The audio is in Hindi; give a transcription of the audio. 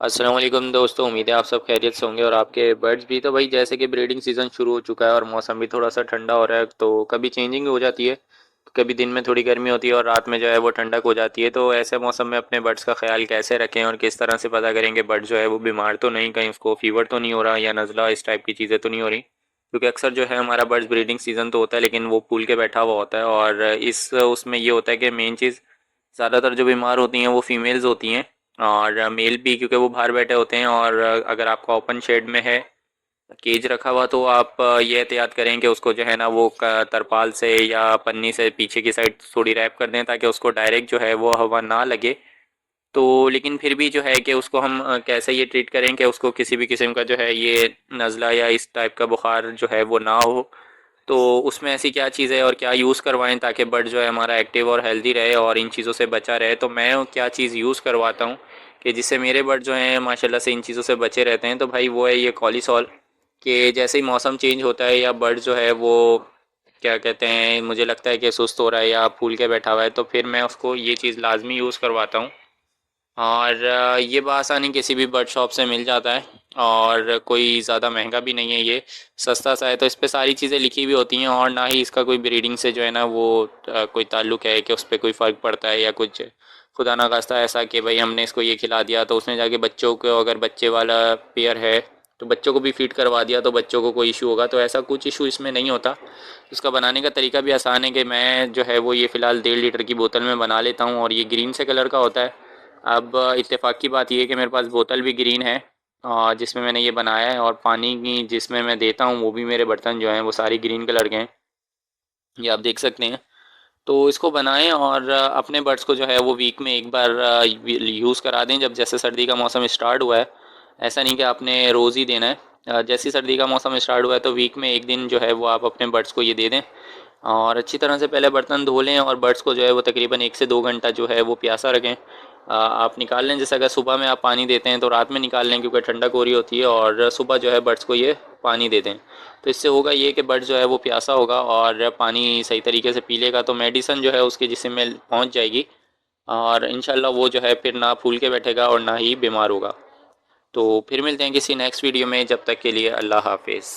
अस्सलाम वालेकुम दोस्तों, उम्मीद है आप सब खैरियत से होंगे और आपके बर्ड्स भी। तो भाई जैसे कि ब्रीडिंग सीज़न शुरू हो चुका है और मौसम भी थोड़ा सा ठंडा हो रहा है, तो कभी चेंजिंग हो जाती है। कभी दिन में थोड़ी गर्मी होती है और रात में जो है वो ठंडक हो जाती है। तो ऐसे मौसम में अपने बर्ड्स का ख्याल कैसे रखें और किस तरह से पता करें कि बर्ड जो है वो बीमार तो नहीं, कहीं उसको फीवर तो नहीं हो रहा या नज़ला इस टाइप की चीज़ें तो नहीं हो रही। क्योंकि अक्सर जो है हमारा बर्ड्स ब्रीडिंग सीज़न तो होता है लेकिन वो फूल के बैठा हुआ होता है, और इस उसमें ये होता है कि मेन चीज़ ज़्यादातर जो बीमार होती हैं वो फीमेल्स होती हैं। और मेल भी क्योंकि वो बाहर बैठे होते हैं। और अगर आपका ओपन शेड में है केज रखा हुआ, तो आप ये एहतियात करें कि उसको जो है ना वो तरपाल से या पन्नी से पीछे की साइड थोड़ी रैप कर दें ताकि उसको डायरेक्ट जो है वो हवा ना लगे। तो लेकिन फिर भी जो है कि उसको हम कैसे ये ट्रीट करें कि उसको किसी भी किस्म का जो है ये नज़ला या इस टाइप का बुखार जो है वो ना हो। तो उसमें ऐसी क्या चीज़ है और क्या यूज़ करवाएं ताकि बर्ड जो है हमारा एक्टिव और हेल्दी रहे और इन चीज़ों से बचा रहे। तो मैं क्या चीज़ यूज़ करवाता हूँ कि जिससे मेरे बर्ड जो हैं माशाल्लाह से इन चीज़ों से बचे रहते हैं, तो भाई वो है ये कॉलीसॉल। कि जैसे ही मौसम चेंज होता है या बर्ड जो है वो क्या कहते हैं, मुझे लगता है कि सुस्त हो रहा है या फूल के बैठा हुआ है, तो फिर मैं उसको ये चीज़ लाजमी यूज़ करवाता हूँ। और ये बआसानी किसी भी बर्ड शॉप से मिल जाता है और कोई ज़्यादा महंगा भी नहीं है, ये सस्ता सा है। तो इस पे सारी चीज़ें लिखी हुई होती हैं और ना ही इसका कोई ब्रीडिंग से जो है ना वो कोई ताल्लुक़ है कि उस पर कोई फ़र्क पड़ता है या कुछ। खुदा ना खास्ता ऐसा कि भाई हमने इसको ये खिला दिया तो उसने जाके बच्चों को, अगर बच्चे वाला पेयर है तो बच्चों को भी फीड करवा दिया तो बच्चों को कोई इशू होगा, तो ऐसा कुछ इशू इसमें नहीं होता। इसका बनाने का तरीका भी आसान है कि मैं जो है वो ये फ़िलहाल 1.5 लीटर की बोतल में बना लेता हूँ और ये ग्रीन से कलर का होता है। अब इत्तेफाक की बात यह है कि मेरे पास बोतल भी ग्रीन है जिसमें मैंने ये बनाया है, और पानी की जिसमें मैं देता हूँ वो भी मेरे बर्तन जो हैं वो सारी ग्रीन कलर के हैं, ये आप देख सकते हैं। तो इसको बनाएं और अपने बर्ड्स को जो है वो वीक में एक बार यूज़ करा दें। जब जैसे सर्दी का मौसम स्टार्ट हुआ है, ऐसा नहीं कि आपने रोज़ ही देना है। जैसे ही सर्दी का मौसम स्टार्ट हुआ है तो वीक में एक दिन जो है वो आप अपने बर्ड्स को ये दे दें और अच्छी तरह से पहले बर्तन धो लें और बर्ड्स को जो है वो तकरीबन 1 से 2 घंटा जो है वो प्यासा रखें। आप निकाल लें, जैसे अगर सुबह में आप पानी देते हैं तो रात में निकाल लें क्योंकि ठंडक हो रही होती है, और सुबह जो है बर्ड्स को ये पानी दे दें। तो इससे होगा ये कि बर्ड जो है वो प्यासा होगा और पानी सही तरीके से पी लेगा, तो मेडिसन जो है उसके जिस्म में पहुंच जाएगी और इंशाल्लाह वो जो है फिर ना फूल के बैठेगा और ना ही बीमार होगा। तो फिर मिलते हैं किसी नेक्स्ट वीडियो में, जब तक के लिए अल्लाह हाफिज़।